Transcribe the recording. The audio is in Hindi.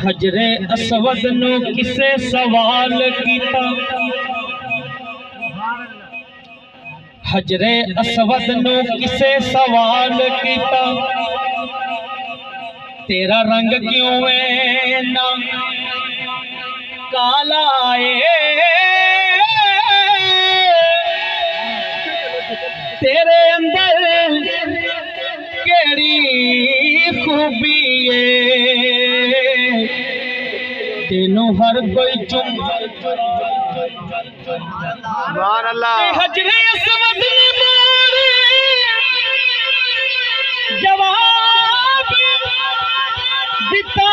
हजरे असवद नो किसे सवाल कीता, हजरे असवद नो किसे सवाल कीता, तेरा रंग क्यों है ना काला तेरे अंदर केड़ी खूबी है, तेनू हर कोई चुम हजरे असवद ने मारे जवाब दिता